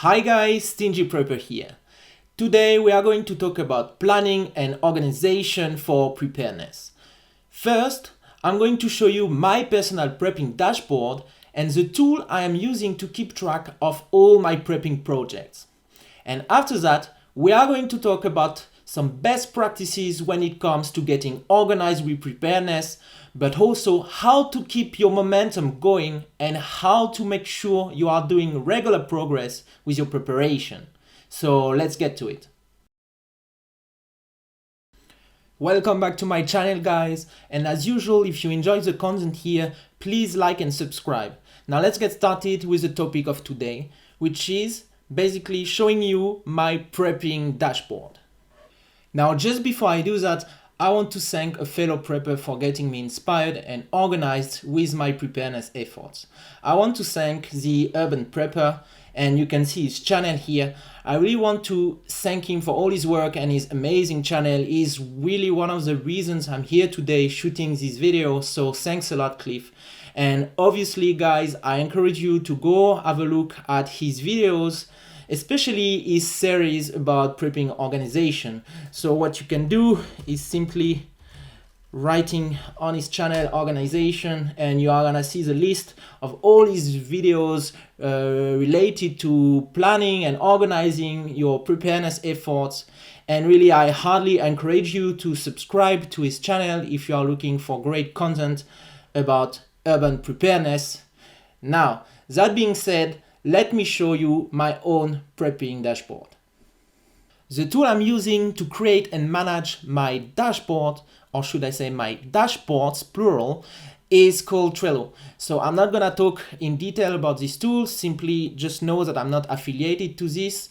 Hi guys, Stingy Prepper here. Today we are going to talk about planning and organization for preparedness. First, I'm going to show you my personal prepping dashboard and the tool I am using to keep track of all my prepping projects. And after that, we are going to talk about some best practices when it comes to getting organized with preparedness, but also how to keep your momentum going and how to make sure you are doing regular progress with your preparation. So let's get to it. Welcome back to my channel, guys, and as usual, if you enjoy the content here, please like and subscribe. Now let's get started with the topic of today, which is basically showing you my prepping dashboard. Now, just before I do that, I want to thank a fellow prepper for getting me inspired and organized with my preparedness efforts. I want to thank the Urban Prepper, and you can see his channel here. I really want to thank him for all his work and his amazing channel. He's really one of the reasons I'm here today shooting this video, so thanks a lot, Cliff. And obviously, guys, I encourage you to go have a look at his videos, especially his series about prepping organization. So what you can do is simply writing on his channel organization, and you are gonna see the list of all his videos related to planning and organizing your preparedness efforts. And really, I hardly encourage you to subscribe to his channel if you are looking for great content about urban preparedness. Now, that being said, let me show you my own prepping dashboard. The tool I'm using to create and manage my dashboard, or should I say my dashboards, plural, is called Trello. So I'm not gonna talk in detail about this tool, simply just know that I'm not affiliated to this.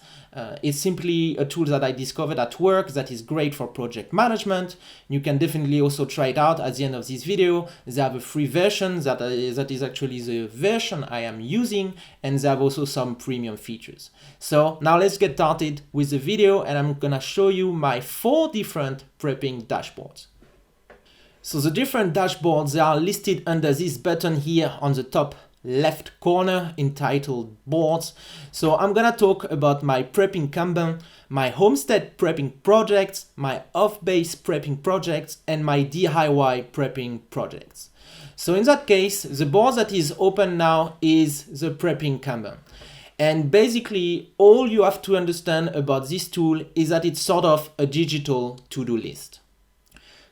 It's simply a tool that I discovered at work that is great for project management. You can definitely also try it out at the end of this video. They have a free version that is actually the version I am using, and they have also some premium features. So now let's get started with the video, and I'm gonna show you my 4 different prepping dashboards. So the different dashboards, they are listed under this button here on the top left corner entitled boards. So I'm gonna talk about my prepping Kanban, my Homestead prepping projects, my off-base prepping projects, and my DIY prepping projects. So in that case, the board that is open now is the prepping Kanban. And basically all you have to understand about this tool is that it's sort of a digital to-do list.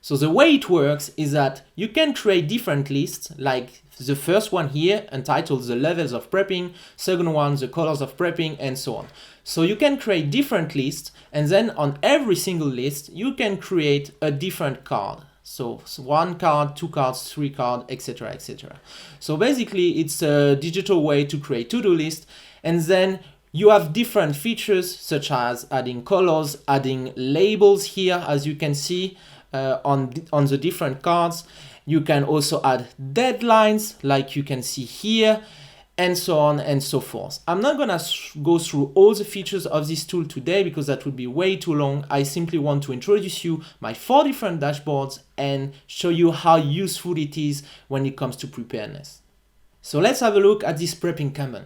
So the way it works is that you can create different lists, like the first one here entitled the levels of prepping, second one the colors of prepping, and so on. So you can create different lists, and then on every single list you can create a different card. So 1 card, 2 cards, 3 cards, etc, etc. So basically it's a digital way to create to-do list, and then you have different features such as adding colors, adding labels here, as you can see on the different cards. You can also add deadlines like you can see here, and so on and so forth. I'm not gonna go through all the features of this tool today because that would be way too long. I simply want to introduce you my 4 different dashboards and show you how useful it is when it comes to preparedness. So let's have a look at this prepping Kanban.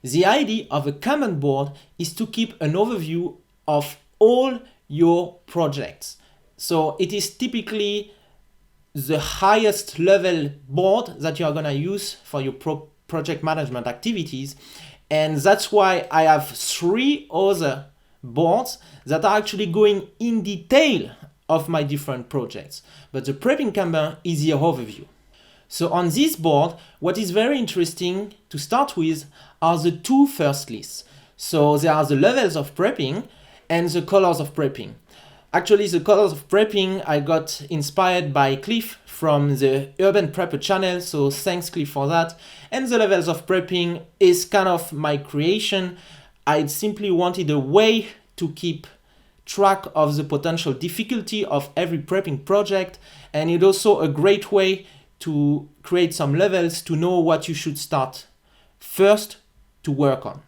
The idea of a Kanban board is to keep an overview of all your projects. So it is typically the highest level board that you are gonna use for your project management activities. And that's why I have 3 other boards that are actually going in detail of my different projects. But the prepping Kanban is the overview. So on this board, what is very interesting to start with are the 2 first lists. So there are the levels of prepping and the colors of prepping. Actually, the colors of prepping I got inspired by Cliff from the Urban Prepper channel, so thanks Cliff for that. And the levels of prepping is kind of my creation. I simply wanted a way to keep track of the potential difficulty of every prepping project, and it's also a great way to create some levels to know what you should start first to work on.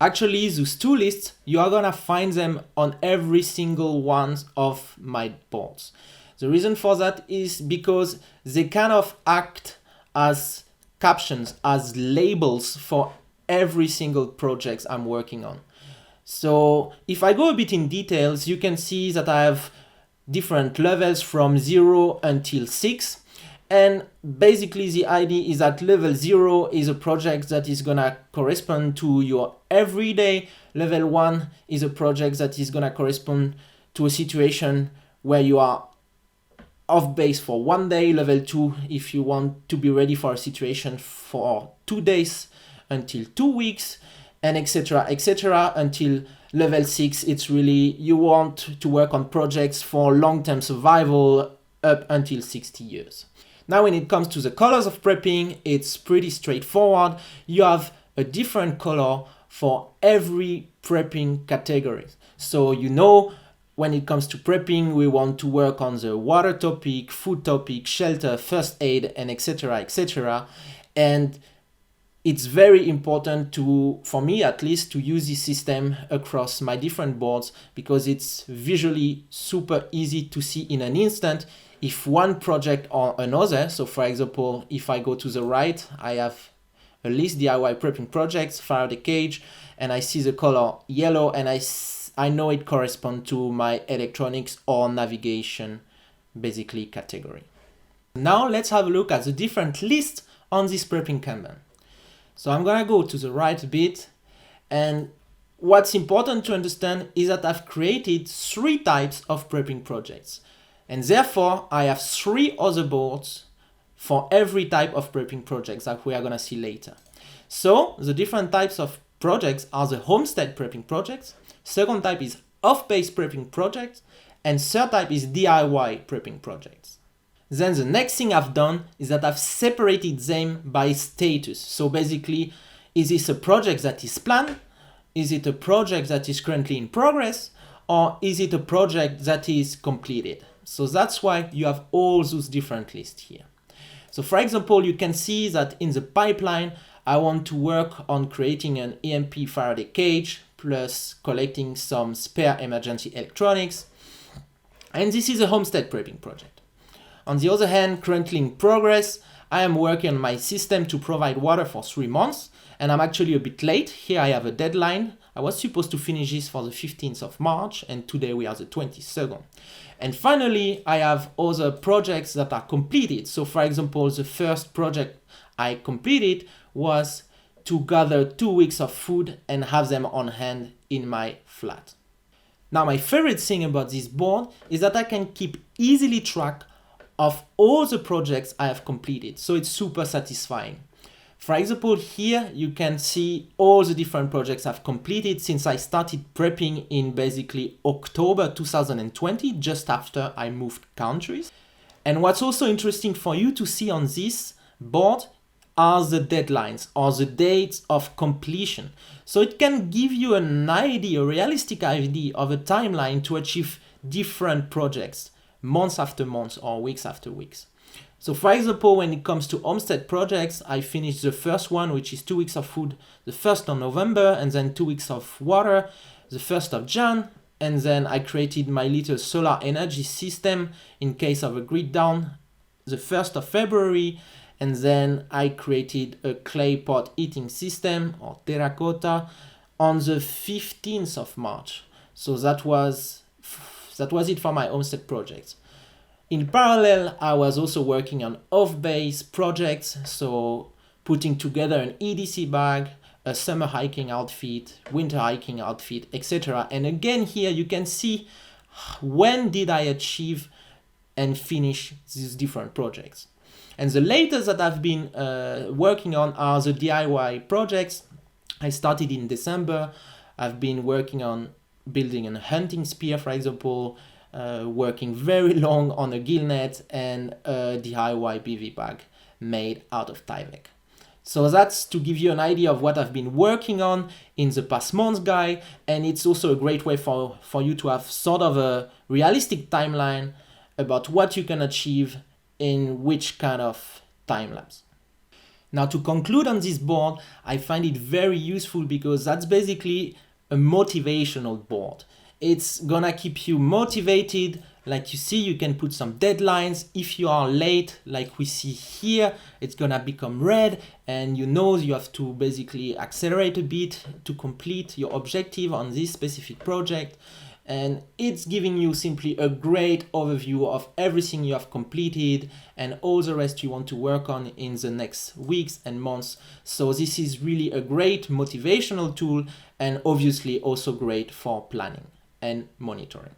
Actually, those 2 lists, you are gonna find them on every single one of my boards. The reason for that is because they kind of act as captions, as labels for every single project I'm working on. So if I go a bit in details, you can see that I have different levels from 0 until 6. And basically the idea is that level 0 is a project that is gonna correspond to your everyday. Level 1 is a project that is gonna correspond to a situation where you are off base for 1 day. Level 2, if you want to be ready for a situation for 2 days until 2 weeks, and etc. until level 6. It's really, you want to work on projects for long-term survival up until 60 years. Now when it comes to the colors of prepping, it's pretty straightforward. You have a different color for every prepping category. So you know, when it comes to prepping, we want to work on the water topic, food topic, shelter, first aid, and etc. And it's very important for me at least, to use this system across my different boards, because it's visually super easy to see in an instant if one project or another. So for example, if I go to the right, I have a list DIY prepping projects, Faraday cage, and I see the color yellow, and I know it corresponds to my electronics or navigation basically category. Now let's have a look at the different lists on this prepping Kanban. So I'm gonna go to the right a bit, and what's important to understand is that I've created 3 types of prepping projects, and therefore I have 3 other boards for every type of prepping projects that we are gonna see later. So the different types of projects are the Homestead prepping projects, second type is off-base prepping projects, and third type is DIY prepping projects. Then the next thing I've done is that I've separated them by status. So basically, is this a project that is planned? Is it a project that is currently in progress? Or is it a project that is completed? So that's why you have all those different lists here. So for example, you can see that in the pipeline, I want to work on creating an EMP Faraday cage, plus collecting some spare emergency electronics. And this is a Homestead prepping project. On the other hand, currently in progress, I am working on my system to provide water for 3 months, and I'm actually a bit late. Here I have a deadline. I was supposed to finish this for the 15th of March, and today we are the 22nd. And finally, I have other projects that are completed. So for example, the first project I completed was to gather 2 weeks of food and have them on hand in my flat. Now, my favorite thing about this board is that I can keep easily track of all the projects I have completed. So it's super satisfying. For example, here you can see all the different projects I've completed since I started prepping in basically October 2020, just after I moved countries. And what's also interesting for you to see on this board are the deadlines or the dates of completion. So it can give you an idea, a realistic idea of a timeline to achieve different projects, months after months or weeks after weeks. So for example, when it comes to Homestead projects, I finished the first one, which is 2 weeks of food, the 1st of November, and then 2 weeks of water, the 1st of Jan, and then I created my little solar energy system in case of a grid down, the 1st of February, and then I created a clay pot heating system, or terracotta, on the 15th of March. So that was it for my Homestead projects. In parallel, I was also working on off-base projects, so putting together an EDC bag, a summer hiking outfit, winter hiking outfit, etc. And again, here you can see when did I achieve and finish these different projects. And the latest that I've been working on are the DIY projects. I started in December. I've been working on building a hunting spear, for example, working very long on a gill net and a DIY BV bag made out of Tyvek. So that's to give you an idea of what I've been working on in the past months, guy, and it's also a great way for you to have sort of a realistic timeline about what you can achieve in which kind of time lapse. Now, to conclude on this board, I find it very useful because that's basically a motivational board. It's gonna keep you motivated Like you see, you can put some deadlines. If you are late, like we see here, it's gonna become red, and you know you have to basically accelerate a bit to complete your objective on this specific project. And it's giving you simply a great overview of everything you have completed and all the rest you want to work on in the next weeks and months. So this is really a great motivational tool, and obviously also great for planning and monitoring.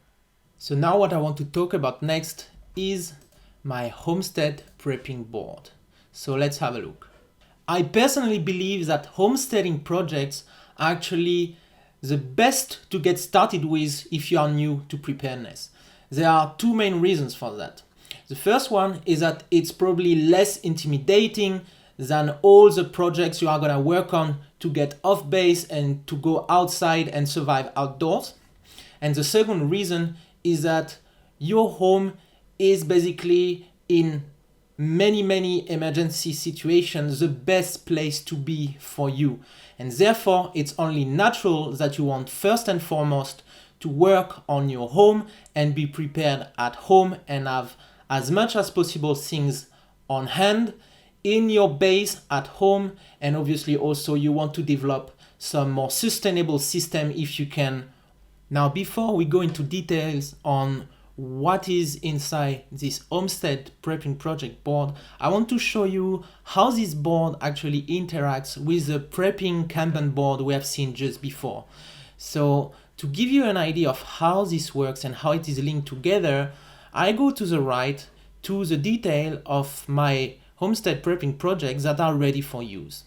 So now what I want to talk about next is my Homestead prepping board. So let's have a look. I personally believe that homesteading projects are actually the best to get started with if you are new to preparedness. There are two main reasons for that. The first one is that it's probably less intimidating than all the projects you are going to work on to get off base and to go outside and survive outdoors. And the second reason is that your home is basically in many emergency situations the best place to be for you, and therefore it's only natural that you want first and foremost to work on your home and be prepared at home and have as much as possible things on hand in your base at home. And obviously also you want to develop some more sustainable system if you can. Now, before we go into details on what is inside this Homestead prepping project board, I want to show you how this board actually interacts with the prepping Kanban board we have seen just before. So to give you an idea of how this works and how it is linked together, I go to the right to the detail of my Homestead prepping projects that are ready for use.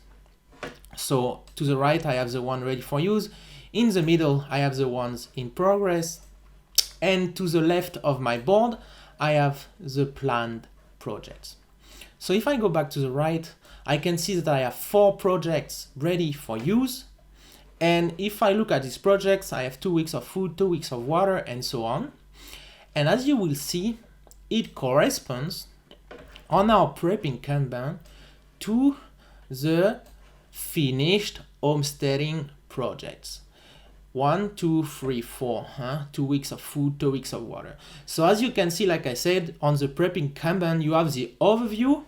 So to the right, I have the one ready for use. In the middle, I have the ones in progress. And to the left of my board, I have the planned projects. So if I go back to the right, I can see that I have 4 projects ready for use. And if I look at these projects, I have 2 weeks of food, 2 weeks of water, and so on. And as you will see, it corresponds on our prepping Kanban to the finished homesteading projects. 1, 2, 3, 4, 2 weeks of food, 2 weeks of water. So as you can see, like I said, on the prepping Kanban, you have the overview.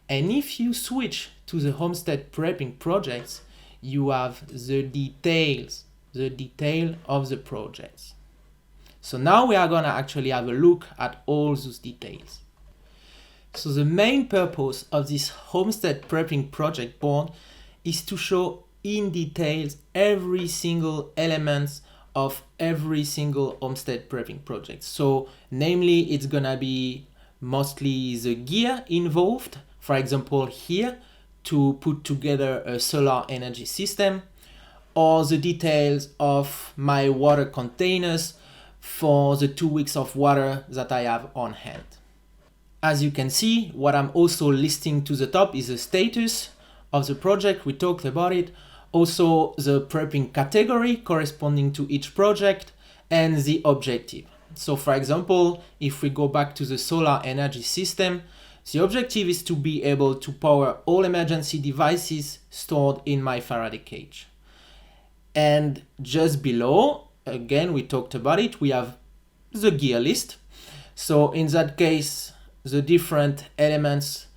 And if you switch to the Homestead prepping projects, you have the details, the detail of the projects. So now we are gonna actually have a look at all those details. So the main purpose of this Homestead prepping project board is to show in details every single element of every single homestead prepping project. So namely, it's gonna be mostly the gear involved, for example here, to put together a solar energy system, or the details of my water containers for the 2 weeks of water that I have on hand. As you can see, what I'm also listing to the top is the status of the project. We talked about it. Also the prepping category corresponding to each project and the objective. So for example, if we go back to the solar energy system, the objective is to be able to power all emergency devices stored in my Faraday cage. And just below, again, we talked about it, we have the gear list. So in that case, the different elements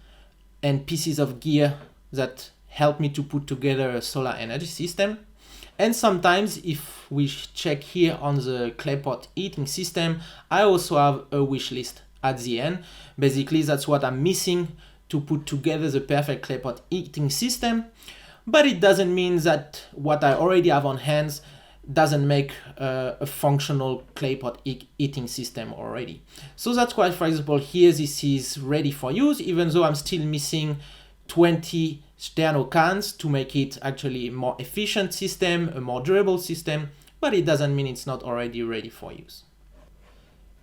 and pieces of gear that help me to put together a solar energy system. And sometimes if we check here on the clay pot heating system, I also have a wish list at the end. Basically, that's what I'm missing to put together the perfect clay pot heating system. But it doesn't mean that what I already have on hand doesn't make a functional clay pot heating system already. So that's why, for example, here this is ready for use, even though I'm still missing 20 sterno cans to make it actually a more efficient system, a more durable system, but it doesn't mean it's not already ready for use.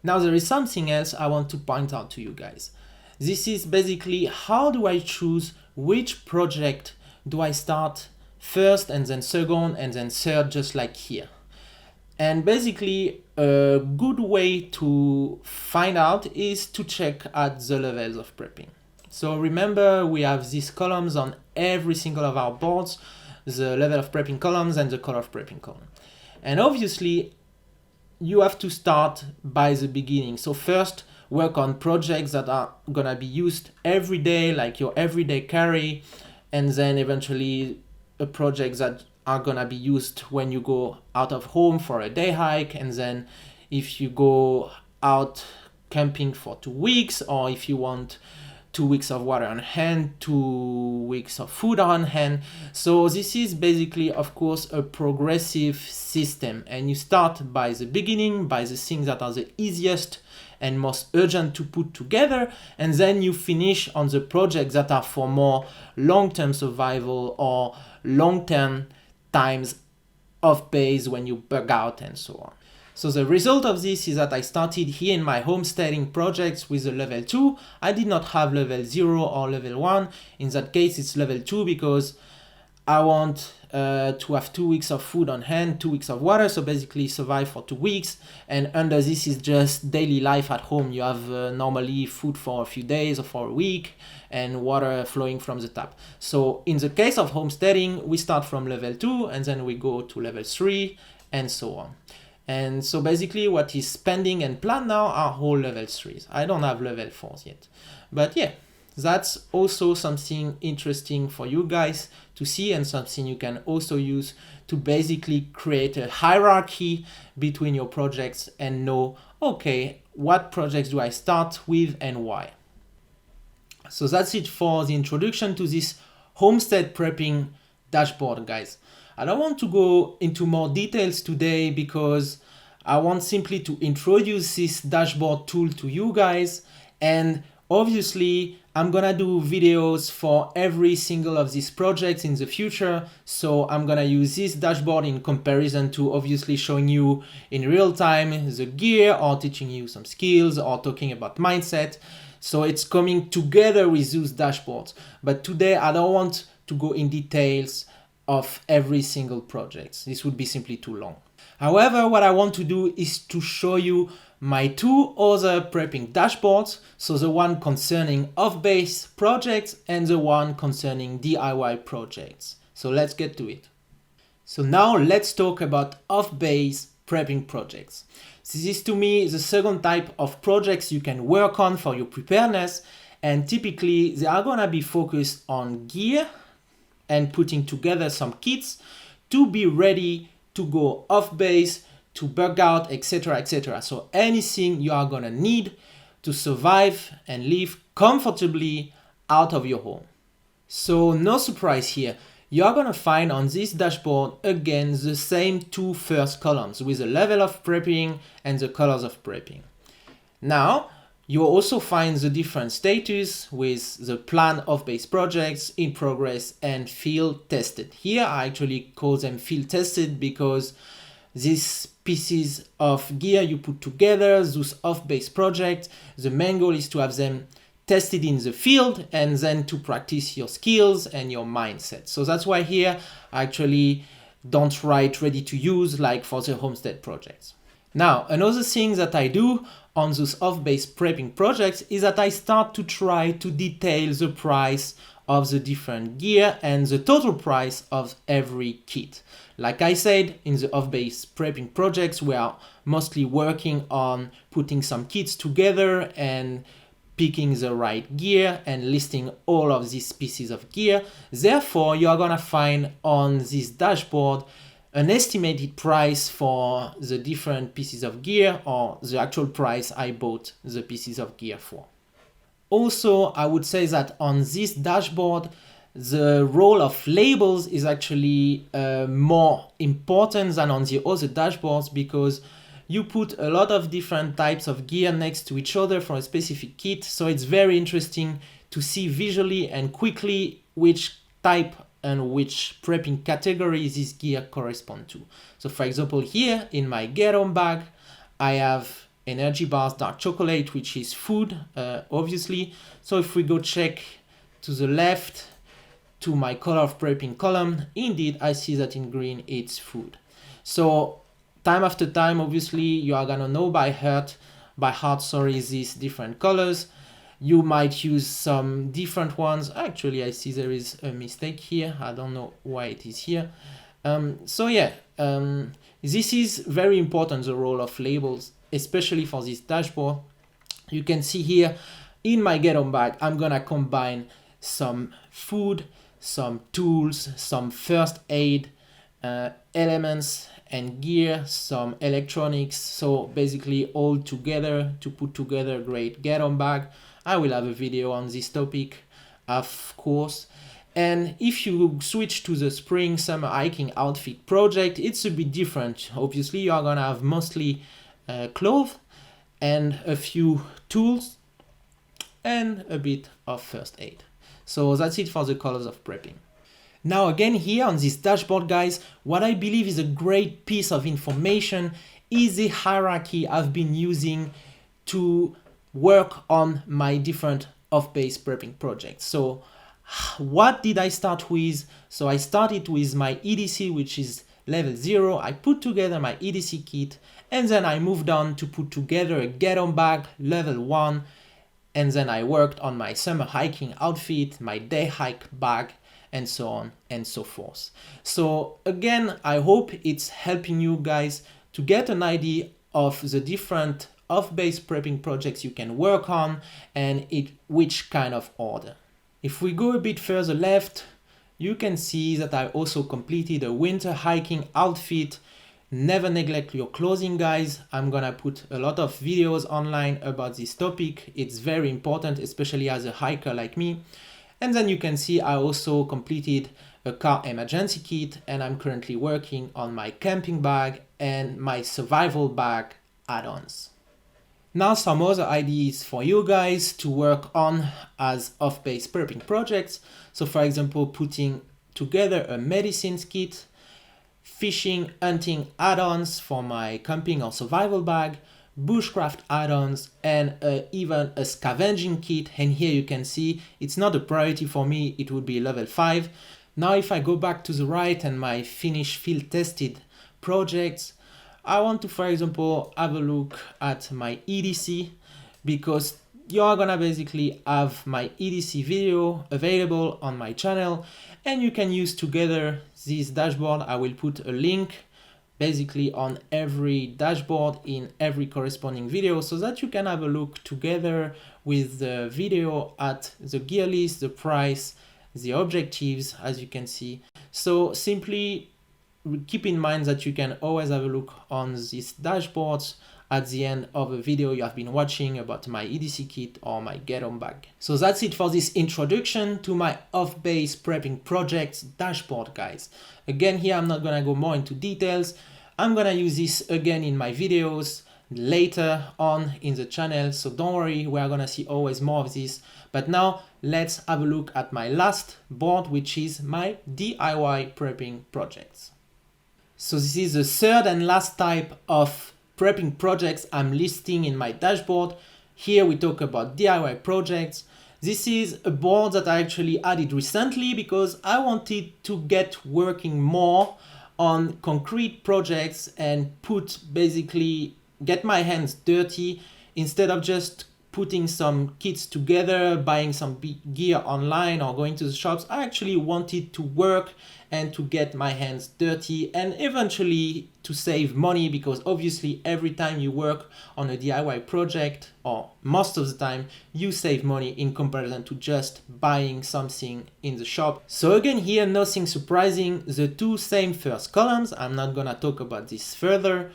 Now there is something else I want to point out to you guys. This is basically how do I choose which project do I start first and then second and then third, just like here. And basically a good way to find out is to check at the levels of prepping. So remember, we have these columns on every single of our boards, the level of prepping columns and the color of prepping column. And obviously, you have to start by the beginning. So first, work on projects that are gonna be used every day, like your everyday carry, and then eventually a project that are gonna be used when you go out of home for a day hike, and then if you go out camping for 2 weeks, or if you want 2 weeks of water on hand, 2 weeks of food on hand. So this is basically, of course, a progressive system, and you start by the beginning, by the things that are the easiest and most urgent to put together, and then you finish on the projects that are for more long-term survival or long-term times of base when you bug out and so on. So the result of this is that I started here in my homesteading projects with a level 2. I did not have level 0 or level 1. In that case, it's level 2 because I want to have 2 weeks of food on hand, 2 weeks of water, so basically survive for 2 weeks. And under this is just daily life at home. You have normally food for a few days or for a week and water flowing from the tap. So in the case of homesteading, we start from level 2 and then we go to level 3 and so on. And so basically what is pending and planned now are all level 3s. I don't have level 4s yet. But yeah, that's also something interesting for you guys to see, and something you can also use to basically create a hierarchy between your projects and know, okay, what projects do I start with and why? So that's it for the introduction to this homestead prepping dashboard, guys. I don't want to go into more details today because I want simply to introduce this dashboard tool to you guys, and obviously I'm gonna do videos for every single of these projects in the future, so I'm gonna use this dashboard in comparison to obviously showing you in real time the gear or teaching you some skills or talking about mindset. So it's coming together with those dashboards, but today I don't want to go in details of every single project. This would be simply too long. However, what I want to do is to show you my 2 other prepping dashboards, so the one concerning off-base projects and the one concerning DIY projects. So let's get to it. So now let's talk about off-base prepping projects. This is to me the second type of projects you can work on for your preparedness, and typically they are gonna be focused on gear and putting together some kits to be ready to go off base, to bug out, etc., etc. So anything you are gonna need to survive and live comfortably out of your home. So no surprise here, you are gonna find on this dashboard again the same 2 first columns with the level of prepping and the colors of prepping. Now, you also find the different status with the plan of base projects, in progress, and field tested. Here I actually call them field tested because these pieces of gear you put together, those off-base projects, the main goal is to have them tested in the field and then to practice your skills and your mindset. So that's why here I actually don't write ready to use like for the homestead projects. Now, another thing that I do on those off-base prepping projects is that I start to try to detail the price of the different gear and the total price of every kit. Like I said, in the off-base prepping projects, we are mostly working on putting some kits together and picking the right gear and listing all of these pieces of gear. Therefore, you are gonna find on this dashboard an estimated price for the different pieces of gear or the actual price I bought the pieces of gear for. Also, I would say that on this dashboard, the role of labels is actually more important than on the other dashboards because you put a lot of different types of gear next to each other for a specific kit. So it's very interesting to see visually and quickly which type and which prepping category this gear correspond to. So for example, here in my get home bag, I have energy bars, dark chocolate, which is food, obviously. So if we go check to the left to my color of prepping column, indeed, I see that in green, it's food. So time after time, obviously, you are gonna know by heart, these different colors. You might use some different ones. Actually, I see there is a mistake here. I don't know why it is here. This This is very important, the role of labels, especially for this dashboard. You can see here in my get on bag, I'm gonna combine some food, some tools, some first aid elements and gear, some electronics. So basically all together to put together a great get on bag. I will have a video on this topic, of course. And if you switch to the spring summer hiking outfit project, it's a bit different. Obviously, you are gonna have mostly clothes and a few tools and a bit of first aid. So that's it for the colors of prepping. Now again, here on this dashboard, guys, what I believe is a great piece of information is the hierarchy I've been using to work on my different off-base prepping projects. So what did I start with? So I started with my EDC, which is level 0. I put together my EDC kit, and then I moved on to put together a get-on bag level 1, and then I worked on my summer hiking outfit, my day hike bag, and so on and so forth. So again, I hope it's helping you guys to get an idea of the different off-base prepping projects you can work on and which kind of order. If we go a bit further left, you can see that I also completed a winter hiking outfit. Never neglect your clothing, guys. I'm gonna put a lot of videos online about this topic. It's very important, especially as a hiker like me. And then you can see I also completed a car emergency kit, and I'm currently working on my camping bag and my survival bag add-ons. Now some other ideas for you guys to work on as off-base prepping projects. So for example, putting together a medicines kit, fishing, hunting add-ons for my camping or survival bag, bushcraft add-ons, and even a scavenging kit. And here you can see it's not a priority for me, it would be level 5. Now if I go back to the right and my finished field tested projects, I want to, for example, have a look at my EDC, because you are gonna basically have my EDC video available on my channel, and you can use together this dashboard. I will put a link basically on every dashboard in every corresponding video, so that you can have a look together with the video at the gear list, the price, the objectives, as you can see. So simply keep in mind that you can always have a look on these dashboards at the end of a video you have been watching about my EDC kit or my get-on bag. So that's it for this introduction to my off-base prepping projects dashboard, guys. Again, here I'm not gonna go more into details. I'm gonna use this again in my videos later on in the channel, so don't worry, we're gonna see always more of this. But now let's have a look at my last board, which is my DIY prepping projects. So this is the third and last type of prepping projects I'm listing in my dashboard. Here we talk about DIY projects. This is a board that I actually added recently because I wanted to get working more on concrete projects and get my hands dirty instead of just putting some kits together, buying some gear online or going to the shops. I actually wanted to work and to get my hands dirty and eventually to save money, because obviously every time you work on a DIY project, or most of the time, you save money in comparison to just buying something in the shop. So again, here nothing surprising, the two same first columns. I'm not gonna talk about this further.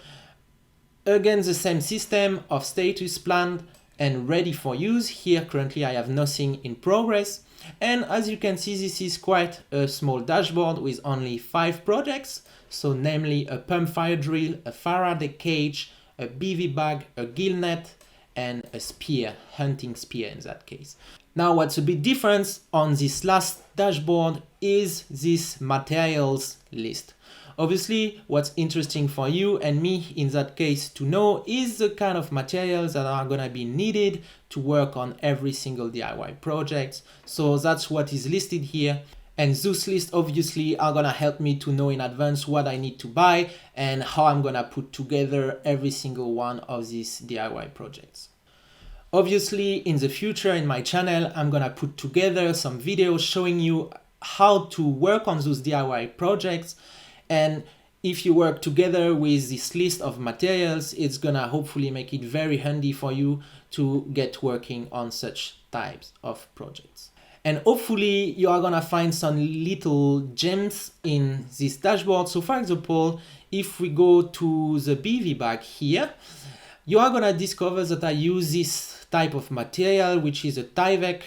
Again, the same system of status planned and ready for use. Here currently I have nothing in progress. And as you can see, this is quite a small dashboard with only 5 projects. So namely a pump fire drill, a Faraday cage, a BV bag, a gill net, and a spear, hunting spear in that case. Now what's a bit different on this last dashboard is this materials list. Obviously, what's interesting for you and me in that case to know is the kind of materials that are gonna be needed to work on every single DIY project. So that's what is listed here. And those lists obviously are gonna help me to know in advance what I need to buy and how I'm gonna put together every single one of these DIY projects. Obviously, in the future in my channel, I'm gonna put together some videos showing you how to work on those DIY projects. And if you work together with this list of materials, it's gonna hopefully make it very handy for you to get working on such types of projects. And hopefully you are gonna find some little gems in this dashboard. So for example, if we go to the BV bag here, you are gonna discover that I use this type of material, which is a Tyvek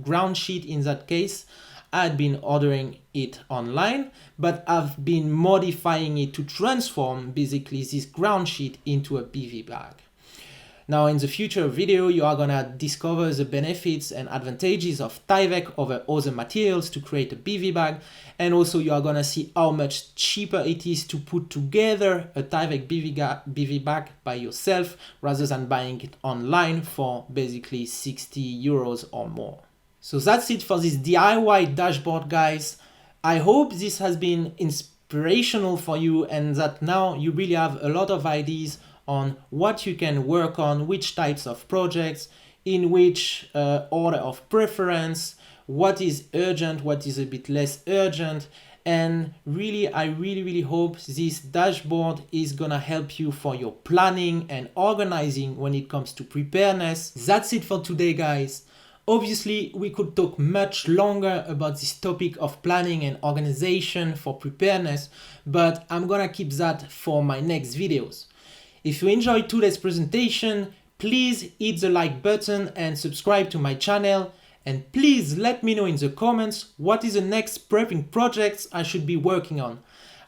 ground sheet in that case. I had been ordering it online, but I've been modifying it to transform basically this ground sheet into a BV bag. Now in the future video, you are gonna discover the benefits and advantages of Tyvek over other materials to create a BV bag. And also you are gonna see how much cheaper it is to put together a Tyvek BV bag by yourself rather than buying it online for basically 60 euros or more. So that's it for this DIY dashboard, guys. I hope this has been inspirational for you and that now you really have a lot of ideas on what you can work on, which types of projects, in which order of preference, what is urgent, what is a bit less urgent. And really, I really hope this dashboard is gonna help you for your planning and organizing when it comes to preparedness. That's it for today, guys. Obviously, we could talk much longer about this topic of planning and organization for preparedness, but I'm gonna keep that for my next videos. If you enjoyed today's presentation, please hit the like button and subscribe to my channel. And please let me know in the comments what is the next prepping projects I should be working on.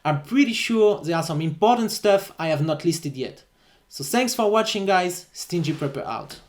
I'm pretty sure there are some important stuff I have not listed yet. So thanks for watching, guys. Stingy Prepper out.